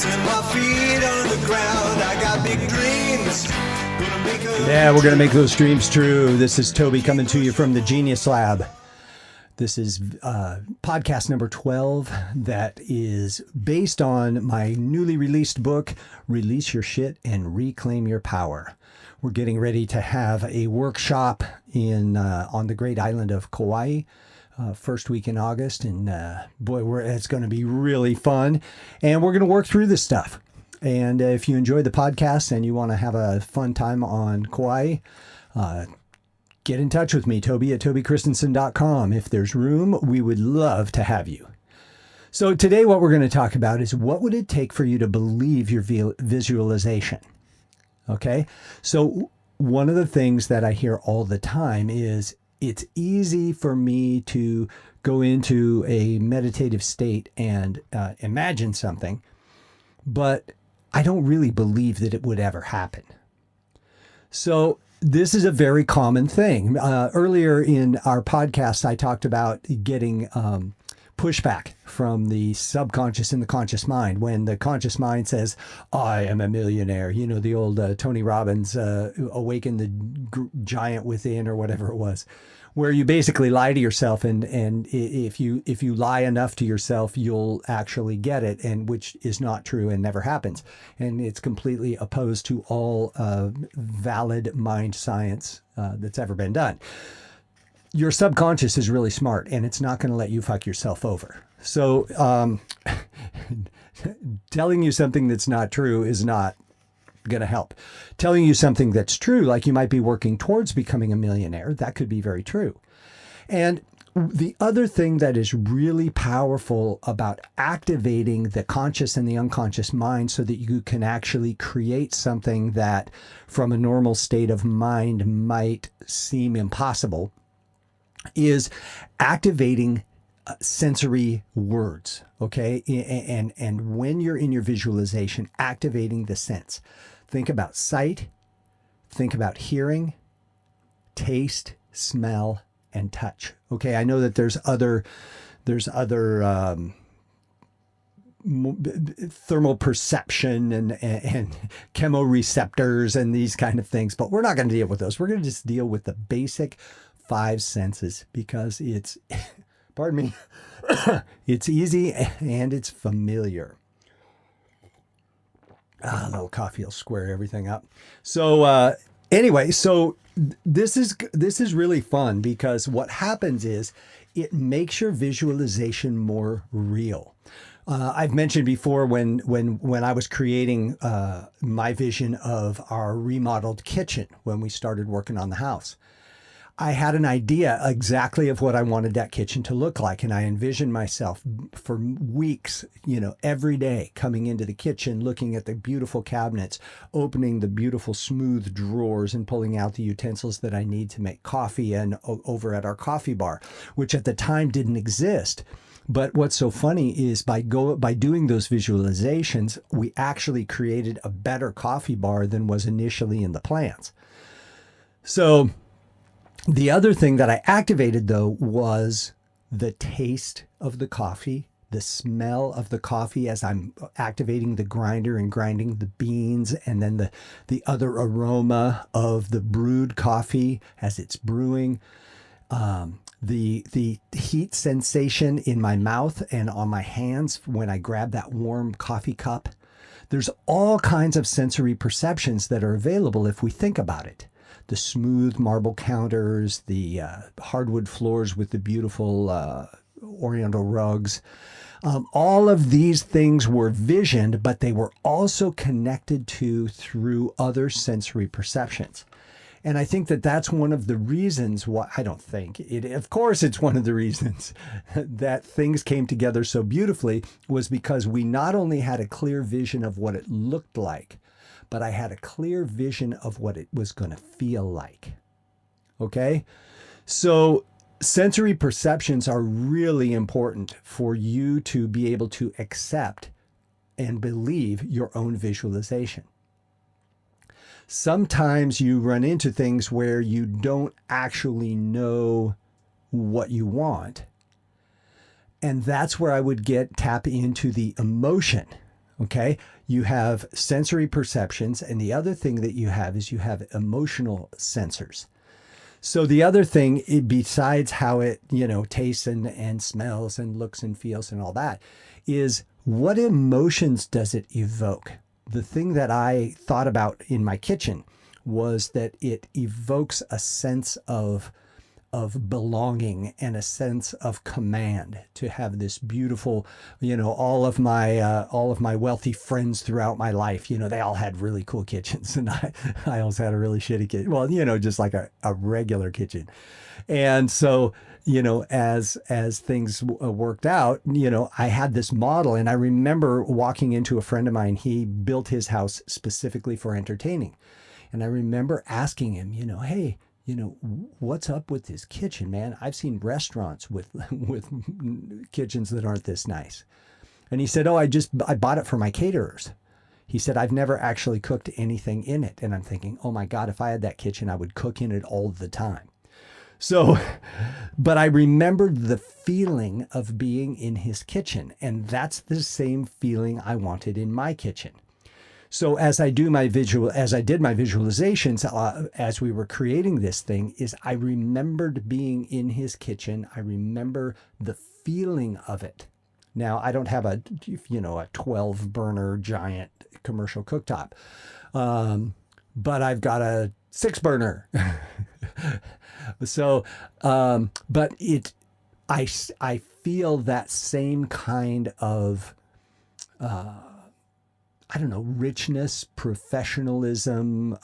Planting my feet on the ground. I got big dreams. Yeah, we're going to make those dreams true. This is Toby coming to you from the GeniusLab. This is podcast number 12 that is based on my newly released book, Release Your Shit and Reclaim Your Power. We're getting ready to have a workshop on the great island of Kauai, first week in August. And boy, it's going to be really fun. And we're going to work through this stuff. And if you enjoy the podcast and you want to have a fun time on Kauai, get in touch with me, Toby at TobyChristensen.com. If there's room, we would love to have you. So today what we're going to talk about is what would it take for you to believe your visualization? Okay, so one of the things that I hear all the time is it's easy for me to go into a meditative state and imagine something, but I don't really believe that it would ever happen. So this is a very common thing. Earlier in our podcast, I talked about getting pushback from the subconscious and the conscious mind. When the conscious mind says, I am a millionaire, you know, the old Tony Robbins, awaken the giant within or whatever it was, where you basically lie to yourself. And if you lie enough to yourself, you'll actually get it, and which is not true and never happens. And it's completely opposed to all valid mind science that's ever been done. Your subconscious is really smart, and it's not going to let you fuck yourself over. So telling you something that's not true is not going to help. Telling you something that's true, like you might be working towards becoming a millionaire, that could be very true. And the other thing that is really powerful about activating the conscious and the unconscious mind so that you can actually create something that from a normal state of mind might seem impossible is activating sensory words, okay? And when you're in your visualization, activating the sense. Think about sight, think about hearing, taste, smell, and touch. Okay, I know that there's other thermal perception and chemoreceptors and these kind of things, but we're not going to deal with those. We're going to just deal with the basic 5 senses because it's, pardon me, it's easy and it's familiar. A little coffee will square everything up. So anyway, so this is really fun because what happens is it makes your visualization more real. I've mentioned before when I was creating my vision of our remodeled kitchen when we started working on the house. I had an idea exactly of what I wanted that kitchen to look like. And I envisioned myself for weeks, every day coming into the kitchen, looking at the beautiful cabinets, opening the beautiful smooth drawers and pulling out the utensils that I need to make coffee and over at our coffee bar, which at the time didn't exist. But what's so funny is by doing those visualizations, we actually created a better coffee bar than was initially in the plans. So the other thing that I activated, though, was the taste of the coffee, the smell of the coffee as I'm activating the grinder and grinding the beans, and then the other aroma of the brewed coffee as it's brewing, the heat sensation in my mouth and on my hands when I grab that warm coffee cup. There's all kinds of sensory perceptions that are available if we think about it. The smooth marble counters, the hardwood floors with the beautiful oriental rugs. All of these things were visioned, but they were also connected to through other sensory perceptions. And I think that that's one of the reasons why, of course it's one of the reasons that things came together so beautifully was because we not only had a clear vision of what it looked like, but I had a clear vision of what it was going to feel like. Okay? So sensory perceptions are really important for you to be able to accept and believe your own visualization. Sometimes you run into things where you don't actually know what you want. And that's where I would tap into the emotion. Okay. You have sensory perceptions. And the other thing that you have is you have emotional sensors. So the other thing, besides how it, tastes and smells and looks and feels and all that, is what emotions does it evoke? The thing that I thought about in my kitchen was that it evokes a sense of belonging and a sense of command, to have this beautiful, all of my wealthy friends throughout my life, they all had really cool kitchens, and I also had a really shitty kitchen. Well, just like a regular kitchen. And so, as things worked out, I had this model, and I remember walking into a friend of mine. He built his house specifically for entertaining. And I remember asking him, hey, what's up with this kitchen, man? I've seen restaurants with kitchens that aren't this nice. And he said, oh, I bought it for my caterers. He said, I've never actually cooked anything in it. And I'm thinking, oh my God, if I had that kitchen, I would cook in it all the time. So, but I remembered the feeling of being in his kitchen. And that's the same feeling I wanted in my kitchen. So as I did my visualizations, as we were creating this thing, is I remembered being in his kitchen. I remember the feeling of it. Now, I don't have a 12 burner giant commercial cooktop. But I've got a 6 burner. So, but I feel that same kind of, richness, professionalism,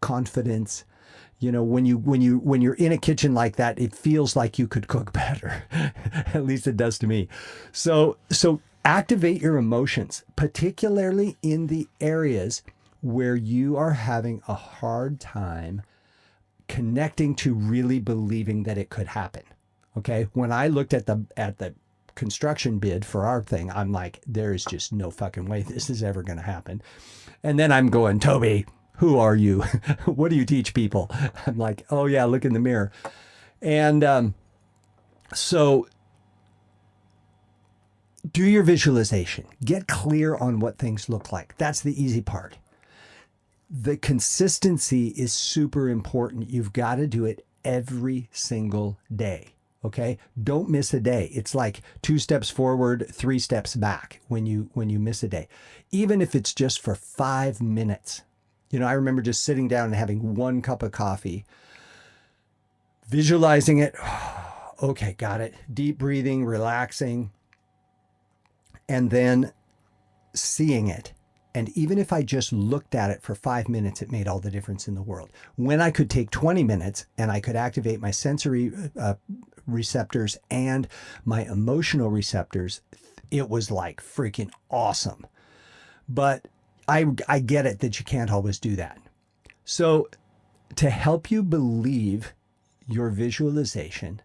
confidence. When you're in a kitchen like that, it feels like you could cook better. At least it does to me. So activate your emotions, particularly in the areas where you are having a hard time connecting to really believing that it could happen. Okay. When I looked at the construction bid for our thing, I'm like, there is just no fucking way this is ever going to happen. And then I'm going, Toby, who are you? What do you teach people? I'm like, oh yeah, look in the mirror. And so do your visualization. Get clear on what things look like. That's the easy part. The consistency is super important. You've got to do it every single day. Okay. Don't miss a day. It's like 2 steps forward, 3 steps back when you miss a day, even if it's just for 5 minutes. I remember just sitting down and having 1 cup of coffee, visualizing it. Okay. Got it. Deep breathing, relaxing, and then seeing it. And even if I just looked at it for 5 minutes, it made all the difference in the world. When I could take 20 minutes and I could activate my sensory receptors and my emotional receptors, it was like freaking awesome. But I get it that you can't always do that. So to help you believe your visualization,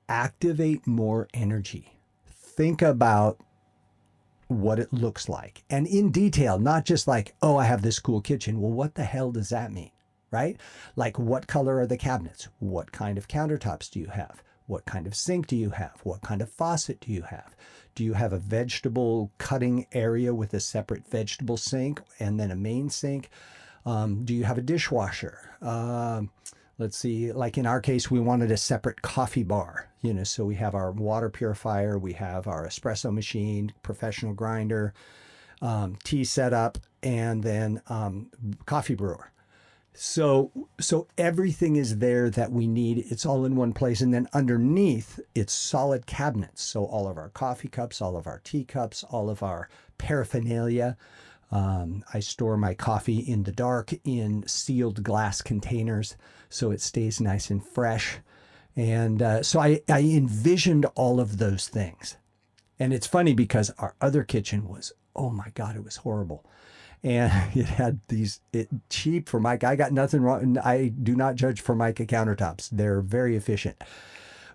activate more energy. Think about what it looks like, and in detail, not just like, oh, I have this cool kitchen. Well, what the hell does that mean? Right? Like, what color are the cabinets? What kind of countertops do you have? What kind of sink do you have? What kind of faucet do you have? Do you have a vegetable cutting area with a separate vegetable sink and then a main sink? Do you have a dishwasher? Let's see, like in our case, we wanted a separate coffee bar, so we have our water purifier, we have our espresso machine, professional grinder, tea setup, and then coffee brewer. So everything is there that we need. It's all in one place. And then underneath, it's solid cabinets. So all of our coffee cups, all of our teacups, all of our paraphernalia. I store my coffee in the dark in sealed glass containers so it stays nice and fresh. And so I envisioned all of those things. And it's funny because our other kitchen was, oh my God, it was horrible. And it had cheap Formica. I got nothing wrong. I do not judge Formica countertops. They're very efficient.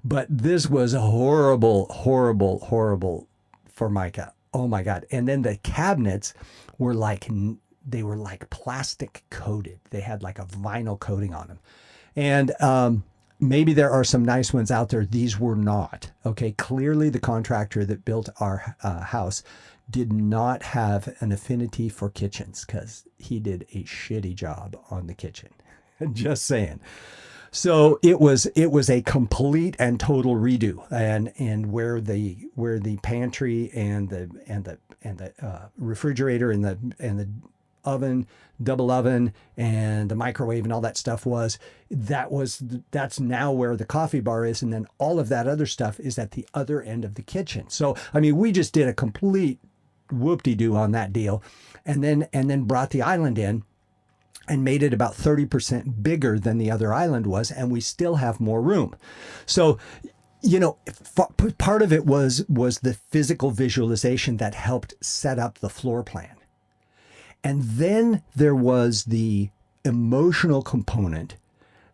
But this was horrible, horrible, horrible Formica. Oh my God. And then the cabinets were like plastic coated. They had like a vinyl coating on them. And maybe there are some nice ones out there. These were not. Okay. Clearly the contractor that built our house did not have an affinity for kitchens because he did a shitty job on the kitchen. Just saying. So it was a complete and total redo, and where the pantry and the refrigerator and the oven, double oven, and the microwave and all that stuff that's now where the coffee bar is, and then all of that other stuff is at the other end of the kitchen. So I mean, we just did a complete whoop-de-doo on that deal, and then brought the island in and made it about 30% bigger than the other island was, and we still have more room. So, you know, part of it was the physical visualization that helped set up the floor plan. And then there was the emotional component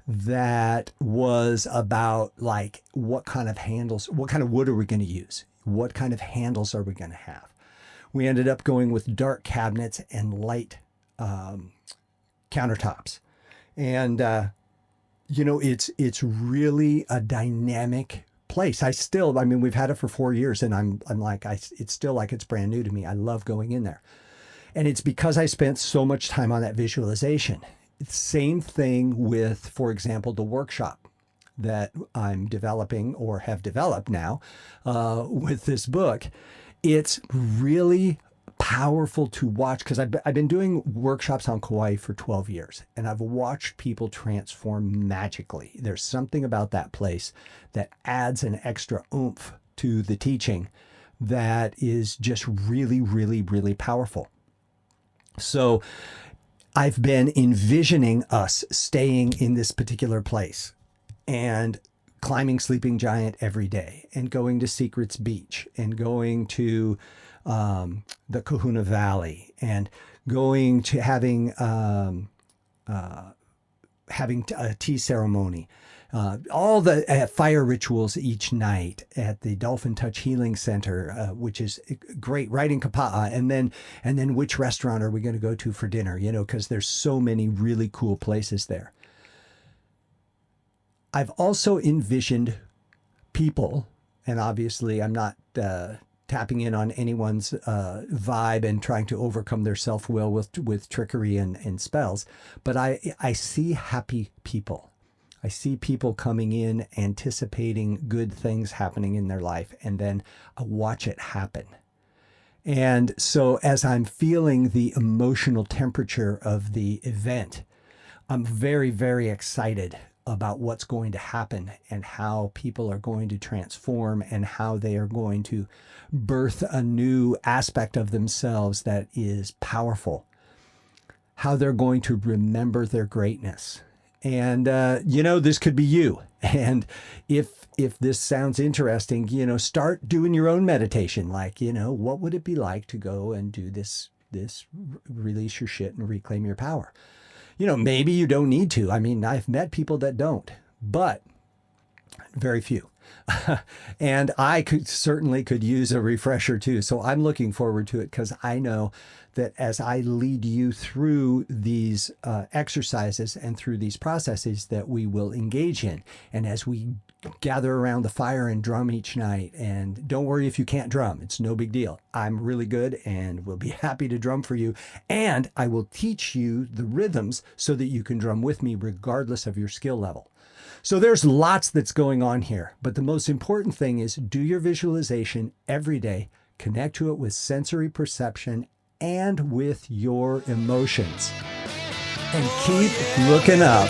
that was about, like, what kind of handles, what kind of wood are we going to use? What kind of handles are we going to have? We ended up going with dark cabinets and light countertops. And, you know, it's really a dynamic place. I mean, we've had it for 4 years, and I'm like, it's still like it's brand new to me. I love going in there. And it's because I spent so much time on that visualization. Same thing with, for example, the workshop that I'm developing or have developed now with this book. It's really powerful to watch because I've been doing workshops on Kauai for 12 years, and I've watched people transform magically. There's something about that place that adds an extra oomph to the teaching that is just really, really, really powerful. So I've been envisioning us staying in this particular place and climbing Sleeping Giant every day, and going to Secrets Beach, and going to the Kahuna Valley, and going to having a tea ceremony, all the fire rituals each night at the Dolphin Touch Healing Center, which is great, right in Kapa'a, and then which restaurant are we going to go to for dinner? You know, because there's so many really cool places there. I've also envisioned people, and obviously I'm not tapping in on anyone's vibe and trying to overcome their self-will with trickery and spells, but I see happy people. I see people coming in anticipating good things happening in their life, and then I watch it happen. And so as I'm feeling the emotional temperature of the event, I'm very, very excited about what's going to happen and how people are going to transform and how they are going to birth a new aspect of themselves that is powerful, how they're going to remember their greatness. And, you know, this could be you. And if this sounds interesting, you know, start doing your own meditation. Like, you know, what would it be like to go and do this release your shit and reclaim your power? You know, maybe you don't need to. I mean, I've met people that don't, but very few. And I certainly could use a refresher too. So I'm looking forward to it, because I know that as I lead you through these exercises and through these processes that we will engage in, and as we gather around the fire and drum each night, and don't worry if you can't drum, it's no big deal. I'm really good and will be happy to drum for you. And I will teach you the rhythms so that you can drum with me regardless of your skill level. So there's lots that's going on here, but the most important thing is do your visualization every day, connect to it with sensory perception and with your emotions, and keep looking up.